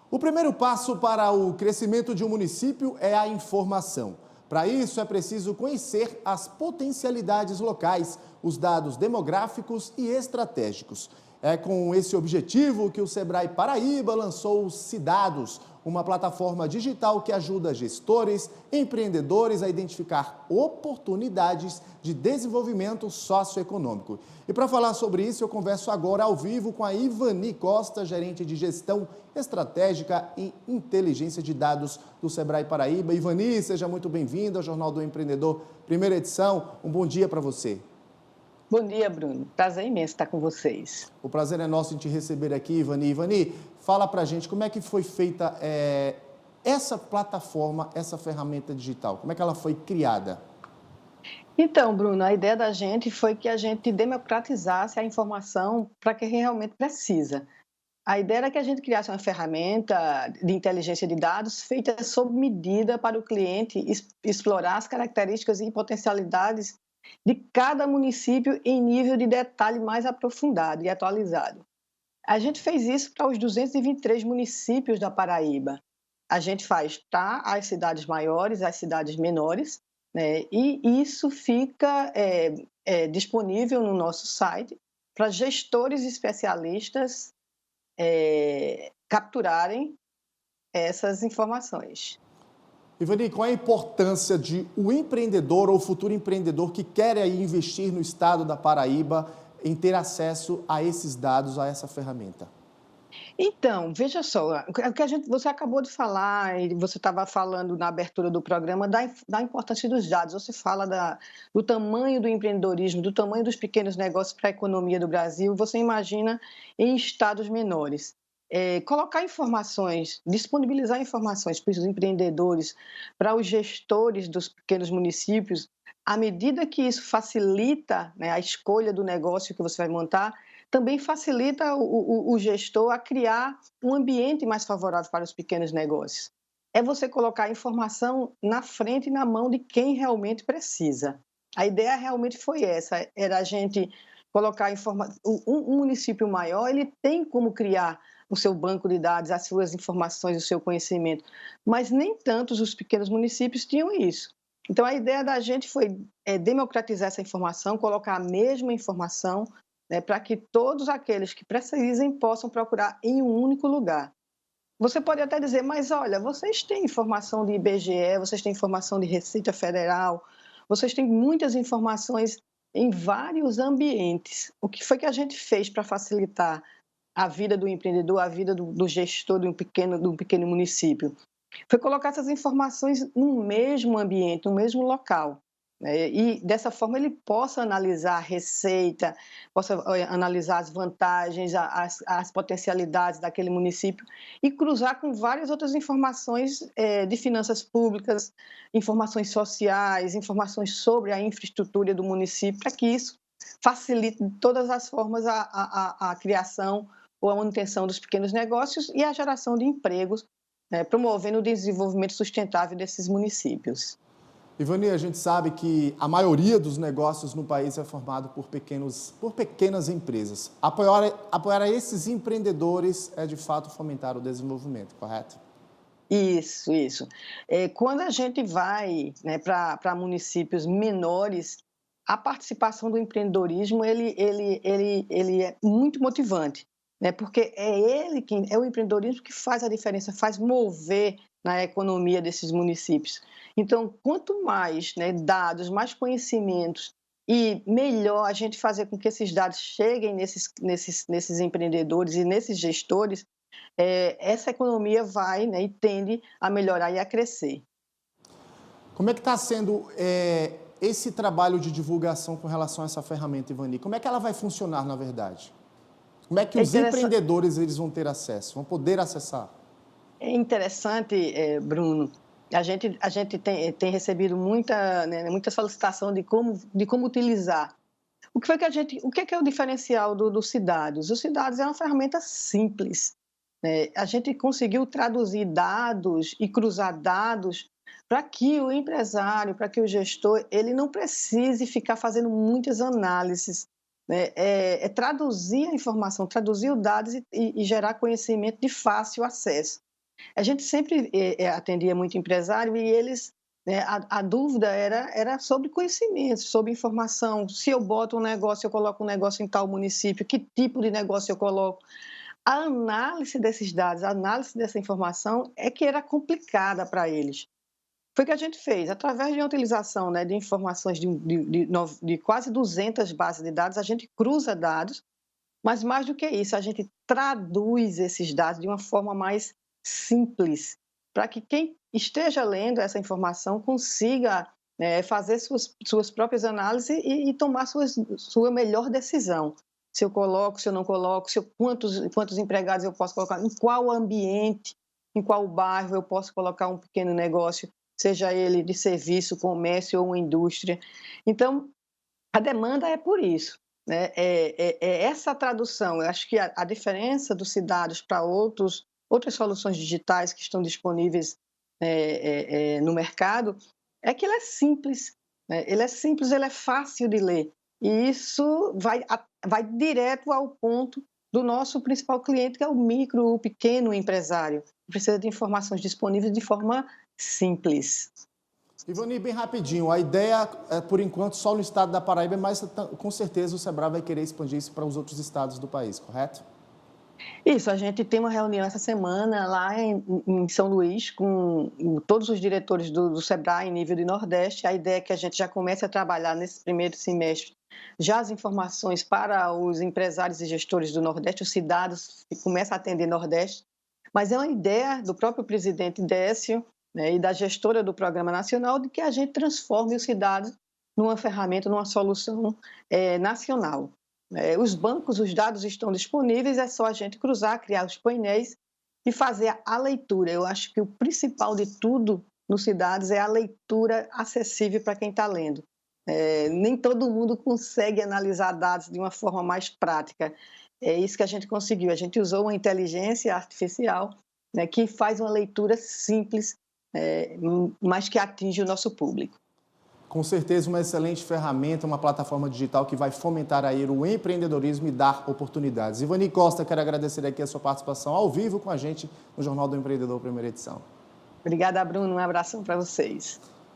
O primeiro passo para o crescimento de um município é a informação. Para isso, é preciso conhecer as potencialidades locais, os dados demográficos e estratégicos. É com esse objetivo que o Sebrae Paraíba lançou o Cidados, uma plataforma digital que ajuda gestores, empreendedores a identificar oportunidades de desenvolvimento socioeconômico. E para falar sobre isso, eu converso agora ao vivo com a Ivani Costa, gerente de gestão estratégica e inteligência de dados do Sebrae Paraíba. Ivani, seja muito bem-vinda ao Jornal do Empreendedor, primeira edição. Um bom dia para você. Bom dia, Bruno. Prazer imenso estar com vocês. O prazer é nosso em te receber aqui, Ivani. Ivani, fala pra gente como é que foi feita essa plataforma, essa ferramenta digital. Como é que ela foi criada? Então, Bruno, a ideia da gente foi que a gente democratizasse a informação para quem realmente precisa. A ideia era que a gente criasse uma ferramenta de inteligência de dados feita sob medida para o cliente explorar as características e potencialidades de cada município em nível de detalhe mais aprofundado e atualizado. A gente fez isso para os 223 municípios da Paraíba. A gente faz para as cidades maiores, as cidades menores, né? E isso fica disponível no nosso site para gestores especialistas capturarem essas informações. Ivani, qual é a importância de o empreendedor ou o futuro empreendedor que quer aí investir no estado da Paraíba em ter acesso a esses dados, a essa ferramenta? Então, veja só, você acabou de falar, e você estava falando na abertura do programa, da importância dos dados. Você fala do tamanho do empreendedorismo, do tamanho dos pequenos negócios para a economia do Brasil. Você imagina em estados menores. Colocar informações, disponibilizar informações para os empreendedores, para os gestores dos pequenos municípios, à medida que isso facilita, né, a escolha do negócio que você vai montar, também facilita o gestor a criar um ambiente mais favorável para os pequenos negócios. É você colocar a informação na frente e na mão de quem realmente precisa. A ideia realmente foi essa, era a gente colocar um município maior, ele tem como criar o seu banco de dados, as suas informações, o seu conhecimento, mas nem tantos os pequenos municípios tinham isso. Então, a ideia da gente foi democratizar essa informação, colocar a mesma informação, né, para que todos aqueles que precisem possam procurar em um único lugar. Você pode até dizer, mas olha, vocês têm informação de IBGE, vocês têm informação de Receita Federal, vocês têm muitas informações em vários ambientes. O que foi que a gente fez para facilitar a vida do empreendedor, a vida do gestor de um pequeno município? Foi colocar essas informações no mesmo ambiente, no mesmo local. E dessa forma ele possa analisar a receita, possa analisar as vantagens, as potencialidades daquele município e cruzar com várias outras informações de finanças públicas, informações sociais, informações sobre a infraestrutura do município, para que isso facilite de todas as formas a criação ou a manutenção dos pequenos negócios e a geração de empregos, promovendo o desenvolvimento sustentável desses municípios. Ivani, a gente sabe que a maioria dos negócios no país é formado por pequenas empresas. Apoiar esses empreendedores é, de fato, fomentar o desenvolvimento, correto? Isso. Quando a gente vai, né, para municípios menores, a participação do empreendedorismo ele é muito motivante, né, porque é o empreendedorismo que faz a diferença, faz mover na economia desses municípios. Então, quanto mais, né, dados, mais conhecimentos e melhor a gente fazer com que esses dados cheguem nesses empreendedores e nesses gestores, essa economia vai, né, e tende a melhorar e a crescer. Como é que está sendo esse trabalho de divulgação com relação a essa ferramenta, Ivani? Como é que ela vai funcionar, na verdade? Como é que os empreendedores eles vão ter acesso, vão poder acessar? É interessante, Bruno, a gente tem recebido muita solicitação de como utilizar. O que é o diferencial do Cidados? O Cidados é uma ferramenta simples, né? A gente conseguiu traduzir dados e cruzar dados para que o empresário, para que o gestor, ele não precise ficar fazendo muitas análises, né? Traduzir a informação, traduzir os dados e gerar conhecimento de fácil acesso. A gente sempre atendia muito empresário e eles, né, a dúvida era sobre conhecimento, sobre informação. Se eu boto um negócio, eu coloco um negócio em tal município, que tipo de negócio eu coloco? A análise desses dados, a análise dessa informação é que era complicada para eles. Foi o que a gente fez, através de uma utilização, né, de informações de quase 200 bases de dados, a gente cruza dados, mas mais do que isso, a gente traduz esses dados de uma forma mais simples, para que quem esteja lendo essa informação consiga, fazer suas próprias análises e tomar sua melhor decisão. Se eu coloco, se eu não coloco, quantos empregados eu posso colocar, em qual ambiente, em qual bairro eu posso colocar um pequeno negócio, seja ele de serviço, comércio ou uma indústria. Então, a demanda é por isso, né? Essa tradução. Eu acho que a diferença dos Cidados para outras soluções digitais que estão disponíveis no mercado é que ele é simples, né? Ele é simples, ele é fácil de ler. E isso vai direto ao ponto do nosso principal cliente, que é o micro, o pequeno empresário, que precisa de informações disponíveis de forma simples. Ivani, bem rapidinho, a ideia é, por enquanto, só no estado da Paraíba, mas com certeza o Sebrae vai querer expandir isso para os outros estados do país, correto? Isso, a gente tem uma reunião essa semana lá em São Luís com todos os diretores do Sebrae em nível de Nordeste. A ideia é que a gente já comece a trabalhar nesse primeiro semestre já as informações para os empresários e gestores do Nordeste, os Cidados, que começa a atender Nordeste. Mas é uma ideia do próprio presidente Décio, né, e da gestora do Programa Nacional, de que a gente transforme os Cidados numa ferramenta, numa solução nacional. Os bancos, os dados estão disponíveis, é só a gente cruzar, criar os painéis e fazer a leitura. Eu acho que o principal de tudo nos Cidados é a leitura acessível para quem está lendo. Nem todo mundo consegue analisar dados de uma forma mais prática. É isso que a gente conseguiu. A gente usou uma inteligência artificial, né, que faz uma leitura simples, mas que atinge o nosso público. Com certeza uma excelente ferramenta, uma plataforma digital que vai fomentar aí o empreendedorismo e dar oportunidades. Ivani Costa, quero agradecer aqui a sua participação ao vivo com a gente no Jornal do Empreendedor, primeira edição. Obrigada, Bruno. Um abração para vocês.